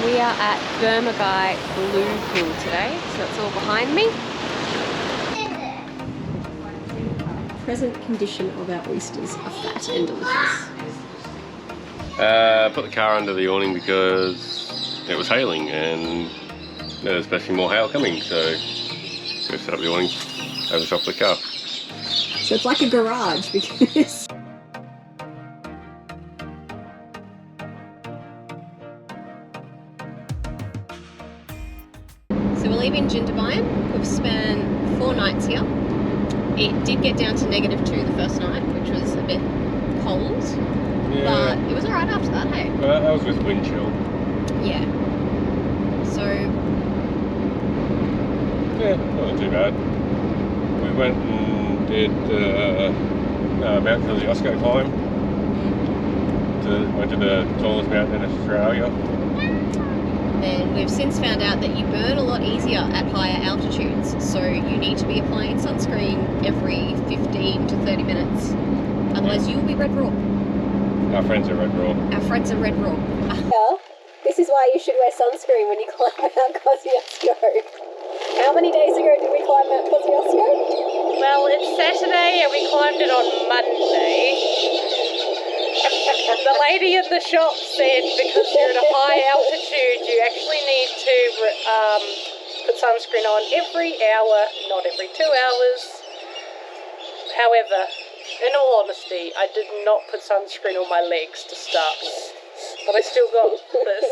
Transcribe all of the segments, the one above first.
We are at Jindabyne Blue Pool today, so that's all behind me. Present condition of our oysters are fat and delicious. Put the car under the awning because it was hailing and there's especially more hail coming, so we set up the awning over the top of the car. So it's like a garage because... So we're leaving Jindabyne. We've spent 4 nights here. It did get down to -2 the first night, which was a bit cold. Yeah. But it was alright after that, hey? Well, that was with wind chill. Yeah. So... Yeah, wasn't too bad. We went and did Mount Kosciuszko climb. Went to the tallest mountain in Australia. And we've since found out that you burn a lot easier at higher altitudes, so you need to be applying sunscreen every 15 to 30 minutes. Otherwise you'll be red raw. Our friends are red raw. Our friends are red raw. This is why you should wear sunscreen when you climb Mount Kosciuszko. How many days ago did we climb Mount Kosciuszko? Well, it's Saturday and we climbed it on Monday. The lady in the shop said because you're at a high altitude, you actually need to put sunscreen on every hour, not every 2 hours. However, in all honesty, I did not put sunscreen on my legs to start with, but I still got this.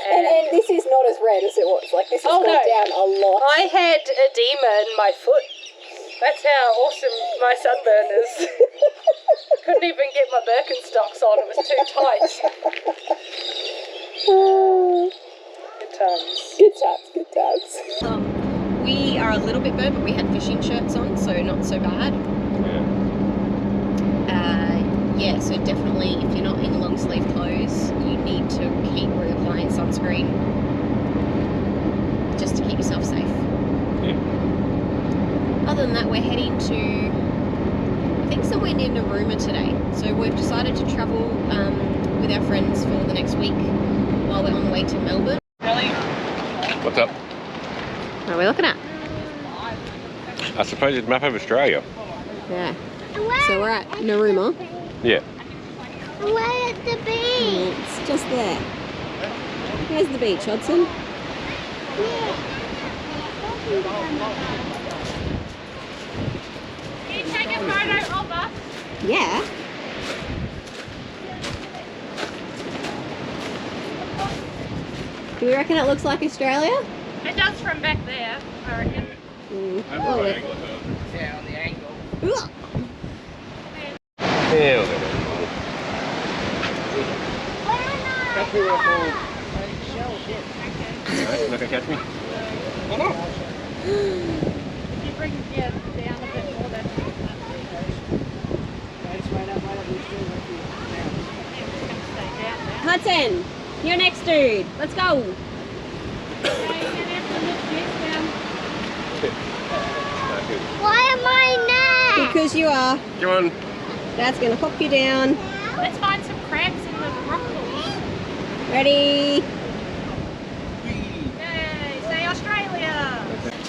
And this is not as red as it was. Like, this has gone down a lot. I had edema in my foot. That's how awesome my sunburn is. Couldn't even get my Birkenstocks on, it was too tight. Good times. Good times, good times. We are a little bit burnt, but we had fishing shirts on, so not so bad. Yeah, so definitely if you're not in long sleeve clothes, you need to keep reapplying sunscreen just to keep yourself safe. Yeah. Other than that, we're heading to, I think, somewhere near Narooma today. So we've decided to travel with our friends for the next week while we're on the way to Melbourne. What's up? What are we looking at? A supposed map of Australia. Yeah. So we're at Narooma. Yeah. We're at the beach. It's just there. Where's the beach, Hudson? Can you take a photo of us? Yeah. Do we reckon it looks like Australia? It does from back there, I reckon. Oh, Yeah, on the angle. Ooh. Yeah, look at that. You're not gonna catch me? Oh no! You bring down a bit more than Hudson, you're next, dude. Let's go. Why am I next? Because you are. Come on. Dad's gonna pop you down. Let's find some crabs in the rock pools. Ready? Yay, say Australia!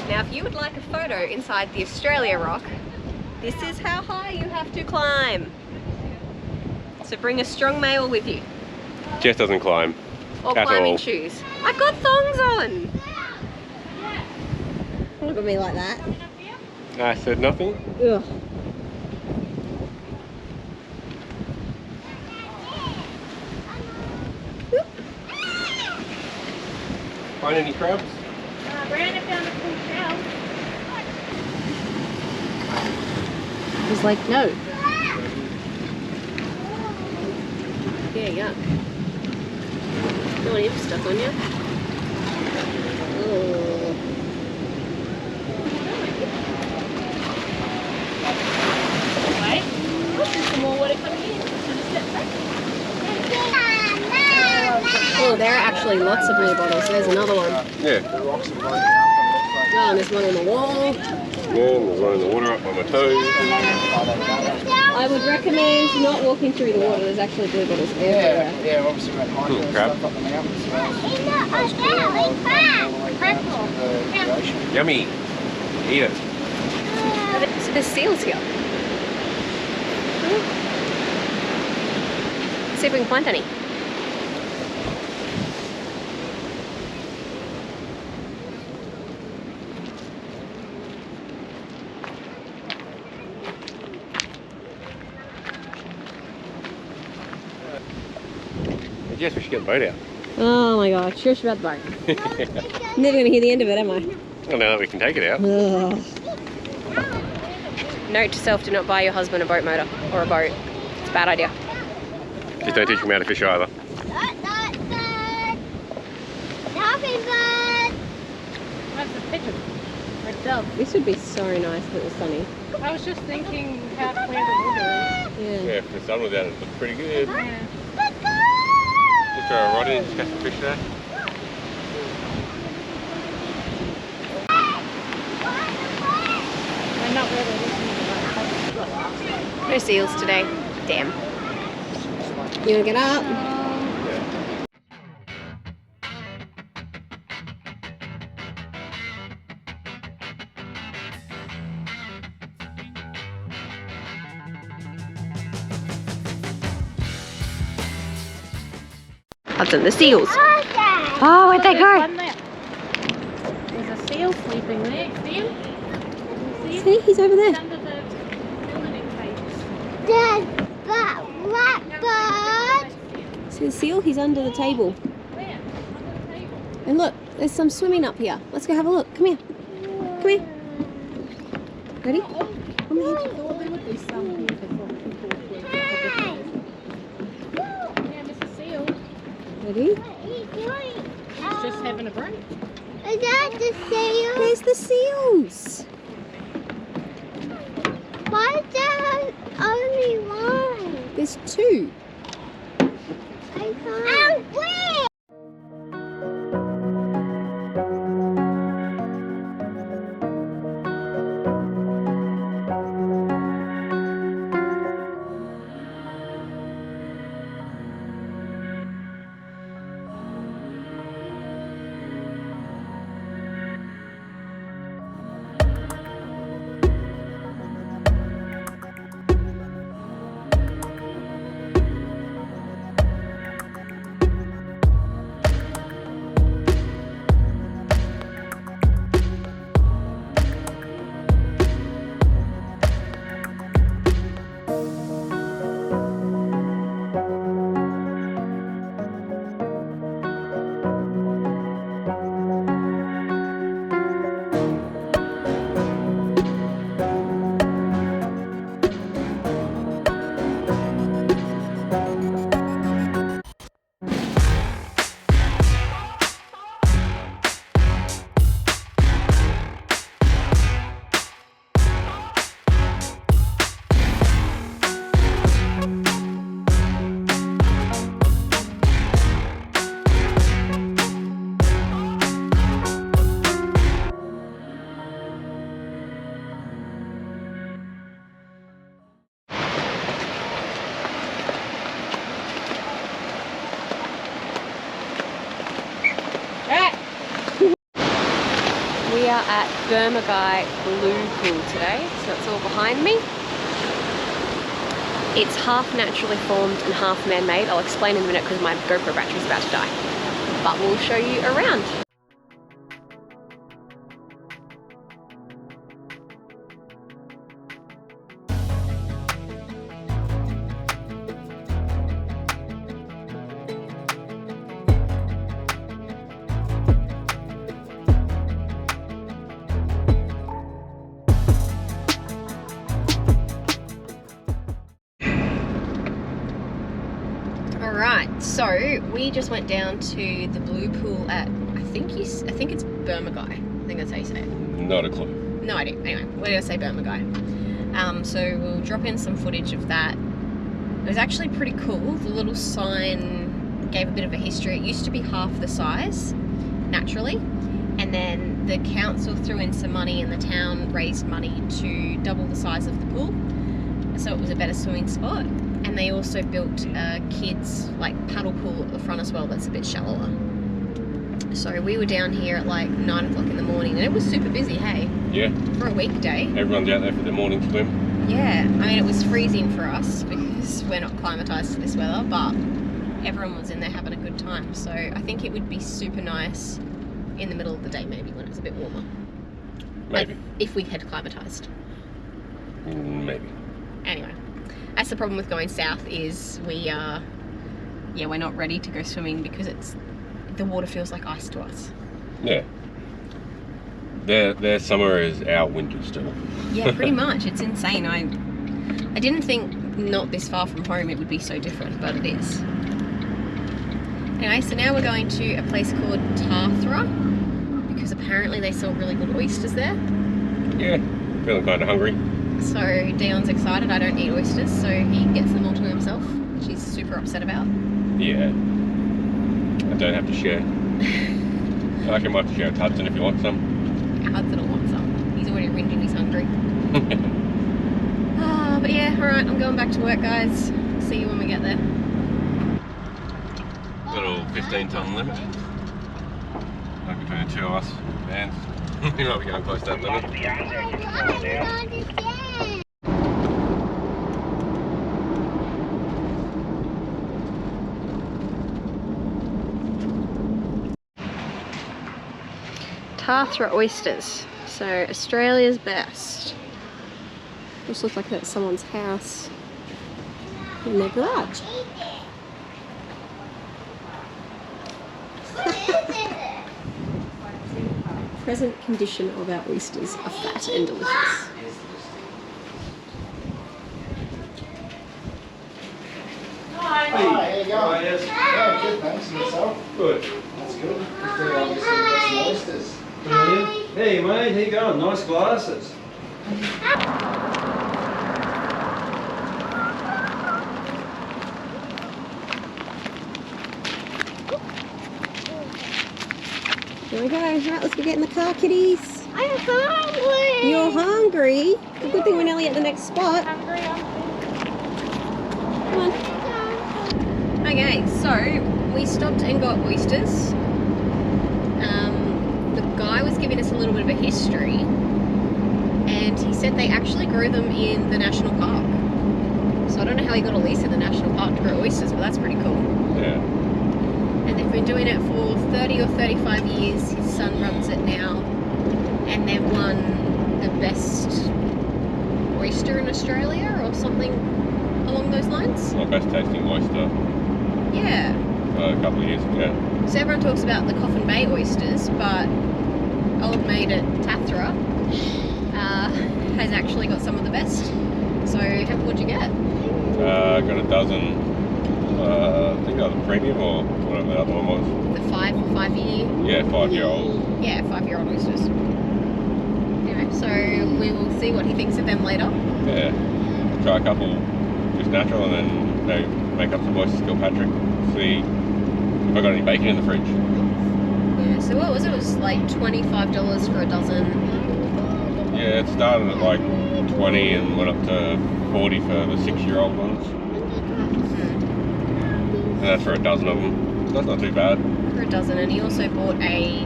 Now, if you would like a photo inside the Australia rock, this is how high you have to climb. So bring a strong male with you. Jess doesn't climb. Or At climbing all. shoes. I've got thongs on! Don't look at me like that. I said nothing. Ugh. Find any crabs? Brandon found a cool shell. I was like, no. Yeah, yuck. Don't want him stuck on you. Oh. Wait. Some more water coming in. Just step back. Oh, there are actually lots of blue bottles. There's another one. Yeah. Oh, and there's one on the wall. Yeah, and there's one in the water up on my toes. I would recommend not walking through the water. There's actually blue bottles everywhere. Yeah, obviously we went hiking and crab. stuff up the mountains. So Yummy. Eat it. So there's seals here. Let's see if we can find any. Yes, we should get the boat out. Oh my god, shush about the boat. Never going to hear the end of it, am I? Well, now that we can take it out. Ugh. Note to self, do not buy your husband a boat motor or a boat. It's a bad idea. Just don't teach him how to fish either. That's a pigeon. Or a dove. This would be so nice if it was sunny. I was just thinking how clear the water Yeah. Yeah, if the sun was out, it looked pretty good. is. Yeah. Just throw a rod in, just catch some fish there. They're not really listening to that. No seals today. Damn. You want to get up? Hudson, the seals. Oh, where'd they go? One there. There's a seal sleeping there. See him? See him? See, he's over He's there. under the building cages. See the seal? He's under the table. Where? Under the table. And look, there's some swimming up here. Let's go have a look. Come here. Come here. Ready? Come here. I thought there would be some here before people were Yeah, Mr. Seal. Ready? He's just having a break. Is that the seal? There's the seals. Why is there only one? There's two. I can't. Where? We are at Burmaguy Blue Pool today, so that's all behind me. It's half naturally formed and half man-made. I'll explain in a minute because my GoPro battery is about to die. But we'll show you around. Alright, so we just went down to the blue pool at, I think it's Burmaguy. I think that's how you say it. Not a clue. No idea. Anyway, we're going to say Burmaguy. So we'll drop in some footage of that. It was actually pretty cool. The little sign gave a bit of a history. It used to be half the size, naturally. And then the council threw in some money and the town raised money to double the size of the pool. so it was a better swimming spot. And they also built a kids like paddle pool at the front as well that's a bit shallower. So we were down here at like 9 o'clock in the morning and it was super busy, hey? Yeah. For a weekday. Everyone's out there for their morning swim. Yeah, I mean it was freezing for us because we're not climatised to this weather, but everyone was in there having a good time. So I think it would be super nice in the middle of the day maybe when it was a bit warmer. Maybe. Like, if we had climatised. Maybe. Anyway, that's the problem with going south is we're not ready to go swimming because the water feels like ice to us. Yeah. Their summer is our winter still. Yeah, pretty much. It's insane. I didn't think not this far from home it would be so different, but it is. Anyway, so now we're going to a place called Tathra because apparently they sell really good oysters there. Yeah, feeling kind of hungry. So Dion's excited. I don't eat oysters, so he gets them all to himself, which he's super upset about. Yeah. I don't have to share. I reckon I might have to share with Hudson if you want some. Hudson will want some. He's already whinging, he's hungry. But yeah, alright, I'm going back to work, guys. See you when we get there. Little 15-ton limit. Like between the two of us, vans. You might be going close to that limit. Tathra oysters. So Australia's best. This looks like that's someone's house in their garage. Present condition of our oysters are fat and delicious. Hi, how you going? Yeah, good, thanks. And yourself? Good. That's good. Obviously got some oysters. Hey mate, how you going? Nice glasses. Here we go. Right, let's go get in the car, kiddies. I'm hungry. You're hungry? A good thing we're nearly at the next spot. Come on. Okay, so we stopped and got oysters. The guy was giving us a little bit of a history, and he said they actually grow them in the national park. So I don't know how he got a lease in the national park to grow oysters, but that's pretty cool. Yeah. And they've been doing it for 30 or 35 years. His son runs it now, and they've won the best oyster in Australia or something along those lines. My best tasting oyster Yeah. a couple of years ago. So everyone talks about the Coffin Bay oysters, but old mate at Tathra has actually got some of the best. So what'd you get? Got a dozen. I think that was a premium or whatever the other one was. The 5-year? Yeah, 5-year-old. Yeah, 5-year-old oysters. Anyway, so we will see what he thinks of them later. Yeah. Try a couple just natural and then maybe make up some oysters Gilpatrick. See if I got any bacon in the fridge. Yeah, so what was it? It was like $25 for a dozen. Yeah, it started at like 20 and went up to 40 for the 6-year-old ones. And that's for a dozen of them. That's not too bad. For a dozen, and he also bought a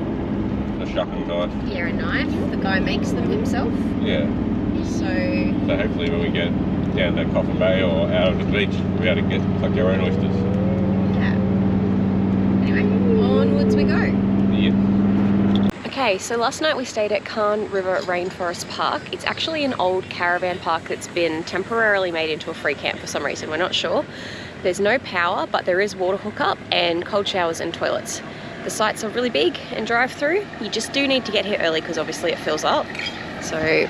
shucking knife. Yeah, a knife. The guy makes them himself. Yeah. So hopefully when we get down to Coffin Bay or out of the beach, we'll be able to get like our own oysters. yeah. Anyway, onwards we go. Yeah. Okay, so last night we stayed at Khan River Rainforest Park. It's actually an old caravan park that's been temporarily made into a free camp for some reason, we're not sure. There's no power, but there is water hookup and cold showers and toilets. The sites are really big and drive through. You just do need to get here early because obviously it fills up. So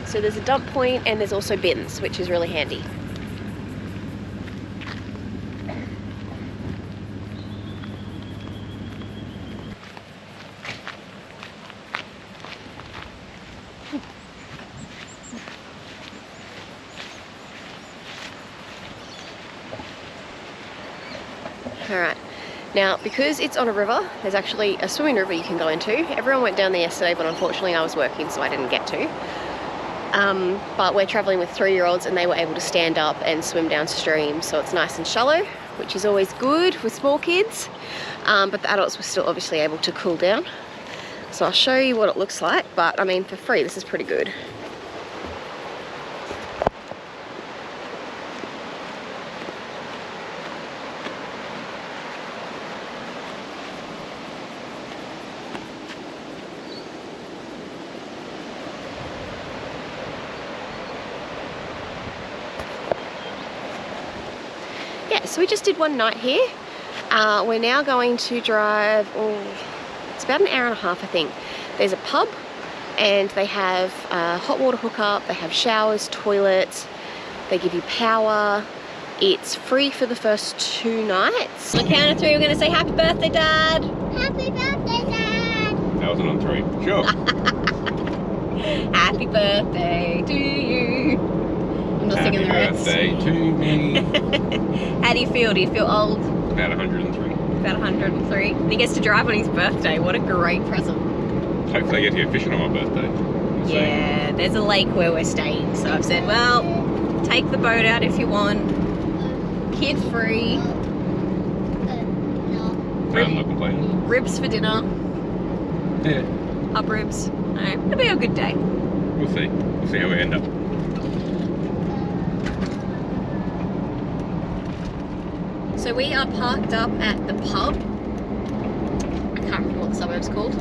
So there's a dump point and there's also bins, which is really handy. Alright, now because it's on a river, there's actually a swimming river you can go into. Everyone went down there yesterday, but unfortunately I was working, so I didn't get to. But we're travelling with 3-year-olds and they were able to stand up and swim downstream, so it's nice and shallow, which is always good with small kids. But the adults were still obviously able to cool down. So I'll show you what it looks like, but I mean for free this is pretty good. Yeah, so we just did one night here. We're now going to drive, it's about an hour and a half I think. There's a pub and they have hot water hookup, they have showers, toilets, they give you power. It's free for the first 2 nights. On the count of 3 we're going to say happy birthday Dad! Happy birthday, Dad! That wasn't on 3. Sure. Happy birthday to you! I'm not singing the words. Happy birthday to me. How do you feel? Do you feel old? About 103. About 103. And he gets to drive on his birthday. What a great present. Hopefully I get to go fishing on my birthday. Let's see. Yeah, there's a lake where we're staying. So I've said, well, take the boat out if you want. Kid free. No. No, I'm not complaining. Ribs for dinner. Yeah. Up ribs. No, it'll be a good day. We'll see. We'll see how we end up. So we are parked up at the pub. I can't remember what the suburb's called.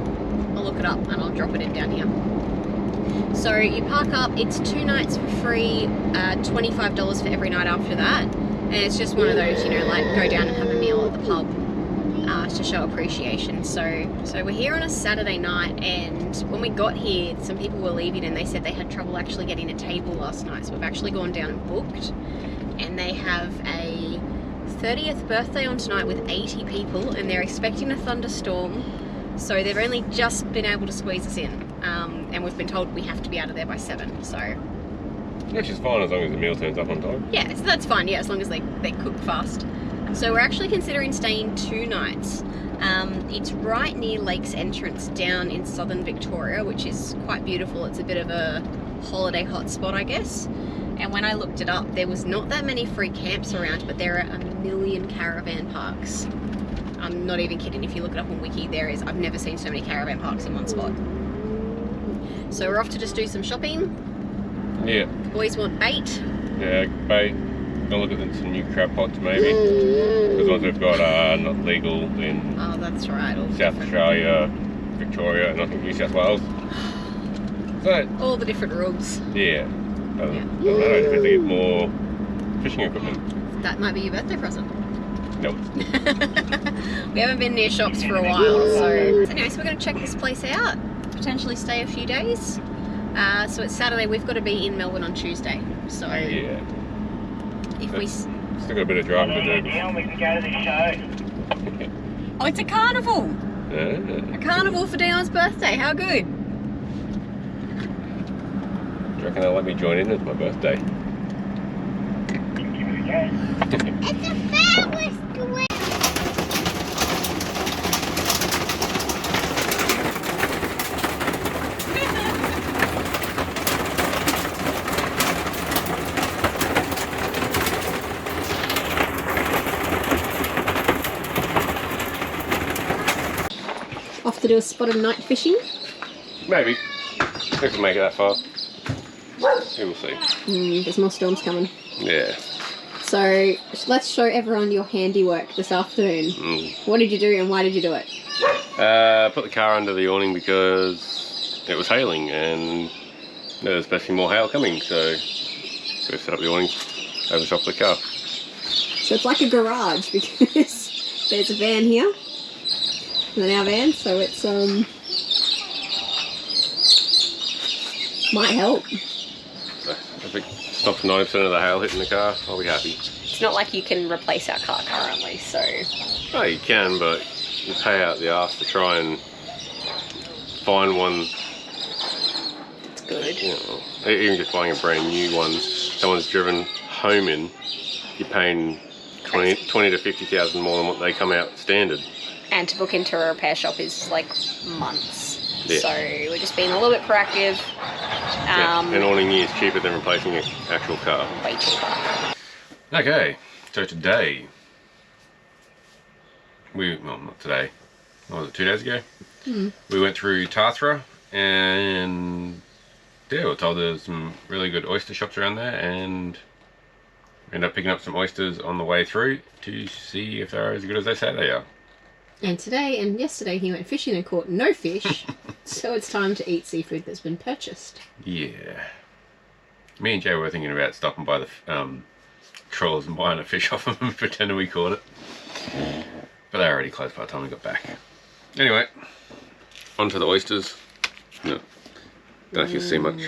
I'll look it up and I'll drop it in down here. So you park up, it's 2 nights for free, $25 for every night after that. And it's just one of those, you know, like go down and have a meal at the pub to show appreciation. So we're here on a Saturday night, and when we got here, some people were leaving and they said they had trouble actually getting a table last night. So we've actually gone down and booked, and they have a 30th birthday on tonight with 80 people, and they're expecting a thunderstorm, so they've only just been able to squeeze us in, and we've been told we have to be out of there by 7, so Which is fine as long as the meal turns up on time. yeah, so that's fine, yeah, as long as they cook fast. So we're actually considering staying 2 nights. It's right near Lakes Entrance down in southern Victoria, which is quite beautiful. It's a bit of a holiday hotspot, I guess. And when I looked it up, there was not that many free camps around, but there are a million caravan parks. I'm not even kidding. If you look it up on Wiki, there is. I've never seen so many caravan parks in one spot. So we're off to just do some shopping. Yeah. The boys want bait. Yeah, bait. I'll look at some new crab pots maybe. Because ones we've got are not legal in Oh, that's right. All South different. Australia, Victoria, and I think New South Wales. So, All the different rules. yeah. Doesn't Yeah. matter, I just have to get more fishing equipment. That might be your birthday present. Nope. We haven't been near shops for a while, so anyway, so we're going to check this place out, potentially stay a few days. So it's Saturday, we've got to be in Melbourne on Tuesday, so Yeah. if we... Still got a bit of driving to do. We can go to the show. Oh, it's a carnival! A Yeah. carnival for Dion's birthday, how good! Do you reckon they'll let me join in? It's my birthday. Give it a go. It's a fabulous way. Off to do a spot of night fishing. Maybe. If we can make it that far. We will see. There's more storms coming. Yeah. So let's show everyone your handiwork this afternoon. What did you do and why did you do it? Put the car under the awning because it was hailing and there's especially more hail coming, so we set up the awning over the top of the car. So it's like a garage because there's a van here. And then our van, so it's might help. If it stops 90% of the hail hitting the car, I'll be happy. It's not like you can replace our car currently, so No, you can, but you pay out the arse to try and find one. it's good. You know, even just buying a brand new one, someone's driven home in, you're paying 20 to 50,000 more than what they come out standard. And to book into a repair shop is like months. Yeah. So we're just being a little bit proactive. An awning is cheaper than replacing an actual car. Way cheaper. Okay, so today, well, not today, what was it, 2 days ago? We went through Tathra, and yeah, we were told there's some really good oyster shops around there, and ended up picking up some oysters on the way through to see if they're as good as they say they are. And today and yesterday he went fishing and caught no fish, so it's time to eat seafood that's been purchased. Yeah. Me and Jay were thinking about stopping by the trawlers and buying a fish off them and pretending we caught it. But they were already closed by the time we got back. Anyway, on to the oysters. No, don't know if you'll see much.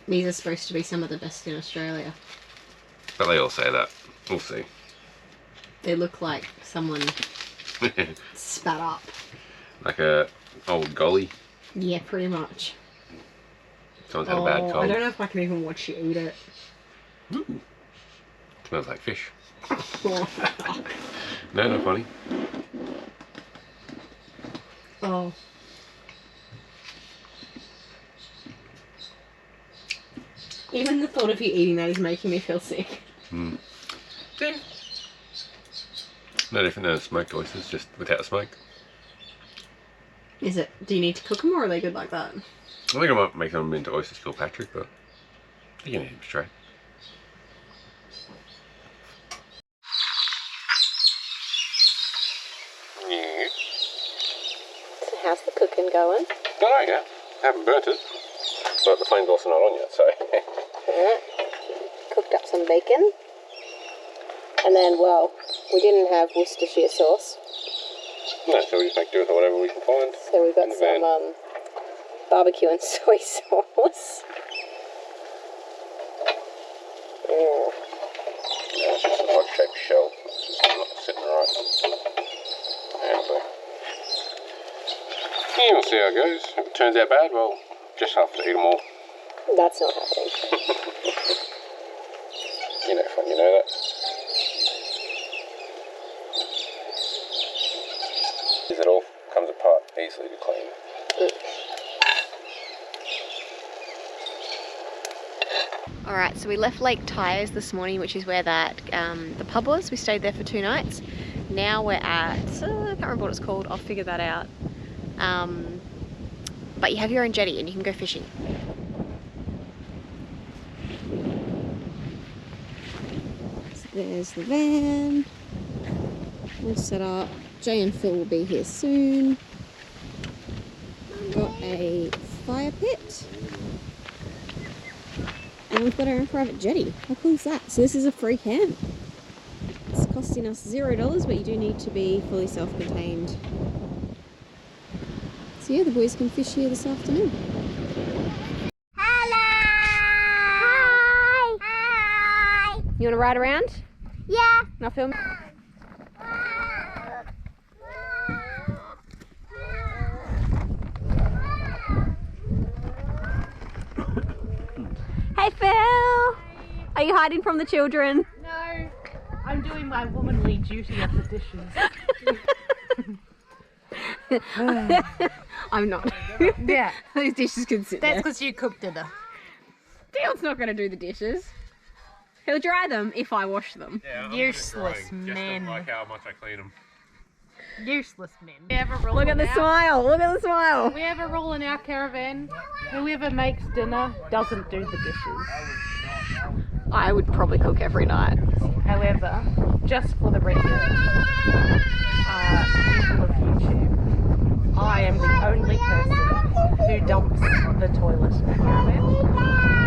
These are supposed to be some of the best in Australia. But they all say that. We'll see. They look like someone spat up. Like a old golly. Yeah, pretty much. Someone's had a bad cold. I don't know if I can even watch you eat it. Ooh. Smells like fish. Oh. No, not funny. Oh. Even the thought of you eating that is making me feel sick. No different than smoked oysters, just without smoke. Is it? Do you need to cook them or are they good like that? I think I might make them into oysters Kilpatrick, but you can eat them straight. Yeah. So how's the cooking going? Oh yeah, haven't burnt it, but the flame's also not on yet, so. Yeah. Cooked up some bacon. And then, well, we didn't have Worcestershire sauce. No, so we just make do with whatever we can find. So we've got in the van. some barbecue and soy sauce. Yeah, it's just a hot-shaped shell. It's not sitting right. Anyway. Yeah, we'll see how it goes. If it turns out bad, well, just have to eat them all. That's not happening. You know fun, you know that. It all comes apart easily to clean. Alright, so we left Lake Tyers this morning, which is where that the pub was. We stayed there for 2 nights. Now we're at, I can't remember what it's called, I'll figure that out. But you have your own jetty and you can go fishing. So there's the van, all set up. Jay and Phil will be here soon. Got a fire pit. And we've got our own private jetty. How cool is that? So this is a free camp. It's costing us $0, but you do need to be fully self-contained. So yeah, the boys can fish here this afternoon. Hello! Hi! Hi! You want to ride around? Yeah! And I'll film. Hey Phil! Are you hiding from the children? No, I'm doing my womanly duty of the dishes. I'm not. Yeah, Those dishes can sit that's there. because you cooked dinner. Dale's not going to do the dishes. He'll dry them if I wash them. Yeah, Useless men. like how much I clean them. Useless men. We have a rule Look at in the our- smile. Look at the smile. We have a rule in our caravan. Whoever makes dinner doesn't do the dishes. I would probably cook every night. However, just for the record, people of YouTube, I am the only person who dumps the toilet in the caravan.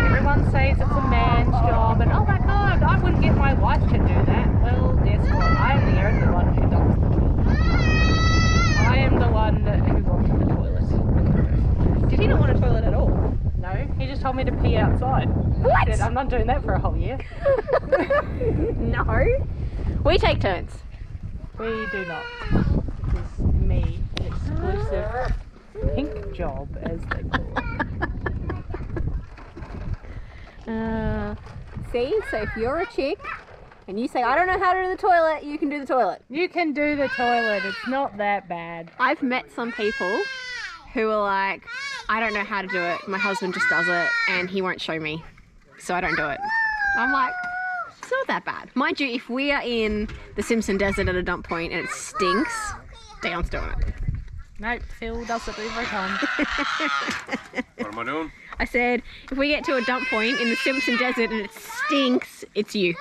Everyone says it's a man's job, and oh my god, I wouldn't get my wife to do that. Well, guess what? I am the only one who dumps the toilet. I am the one who wanted the toilet. Did he not want a toilet at all? No, he just told me to pee outside. What? I said, I'm not doing that for a whole year. No. We take turns. We do not. It is me, an exclusive pink job, as they call it. See, so if you're a chick and you say, I don't know how to do the toilet, you can do the toilet. You can do the toilet. It's not that bad. I've met some people who are like, I don't know how to do it. My husband just does it and he won't show me, so I don't do it. I'm like, it's not that bad. Mind you, if we are in the Simpson Desert at a dump point and it stinks, Dion's doing it. Nope, Phil does it every time. What am I doing? I said, if we get to a dump point in the Simpson Desert and it stinks, it's you.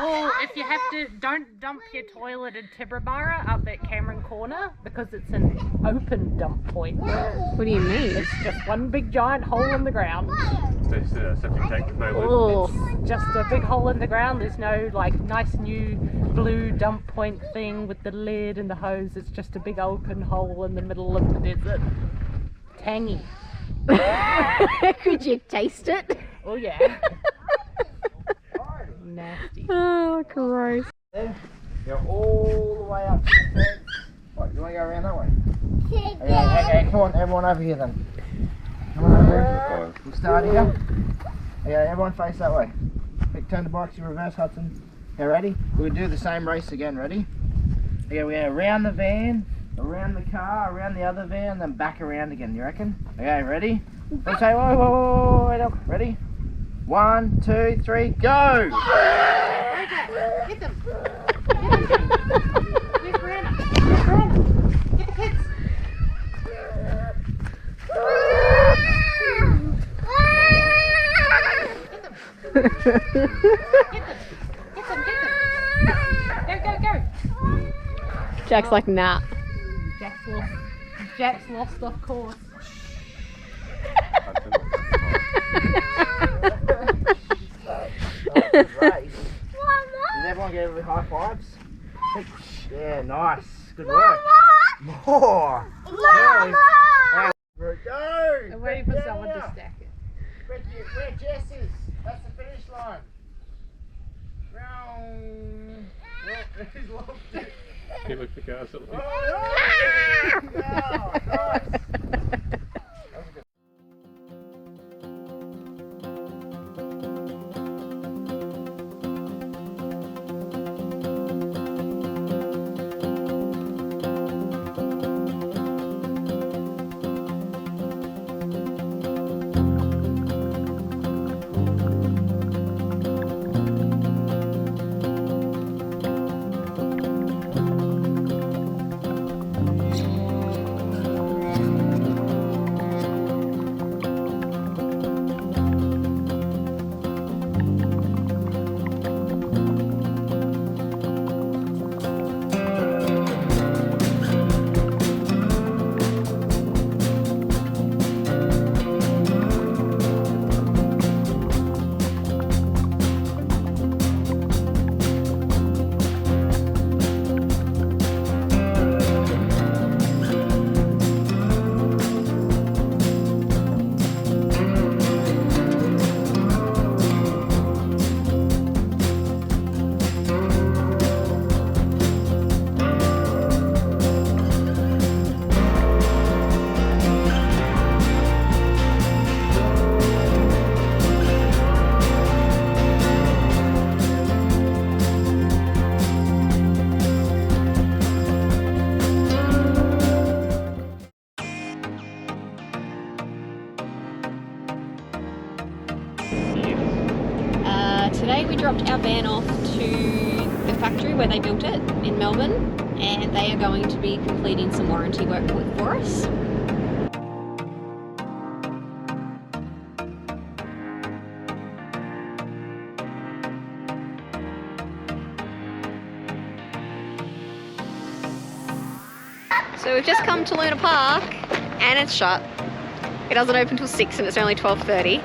Or if you have to, don't dump your toilet in Tibooburra up at Cameron Corner because it's an open dump point. What do you mean? It's just one big giant hole in the ground. There's a septic tank with no lid. Oh, It's just a big hole in the ground. There's no like nice new blue dump point thing with the lid and the hose. It's just a big open hole in the middle of the desert. Tangy. could you taste it? Oh yeah. Nasty. Oh, gross. Go all the way up to the fence. What, you want to go around that way? Okay, come on, everyone over here then. Come on over here. We'll start here. Okay, everyone face that way. Quick, turn the bikes in reverse, Hudson. Okay, ready? We'll do the same race again, ready? Okay, we're going around the van, around the car, around the other van, then back around again, you reckon? Okay, ready? Let's say, whoa, wait up. Ready? 1, 2, 3, go! Get them. Where's Miranda? Where's Miranda? Get the kids. Get them. Go. Jack's like, nah. Jack's lost off course. Race. Does everyone give every high fives? Yeah, nice. Good work. More. Go. I'm waiting for someone to stack it. Where Jess is. That's the finish line. Round. Oh, he's lost it. You look the car sort of thing. Oh, nice. Today we dropped our van off to the factory where they built it in Melbourne, and they are going to be completing some warranty work for us. So we've just come to Luna Park and it's shut. It doesn't open till 6 and it's only 12:30.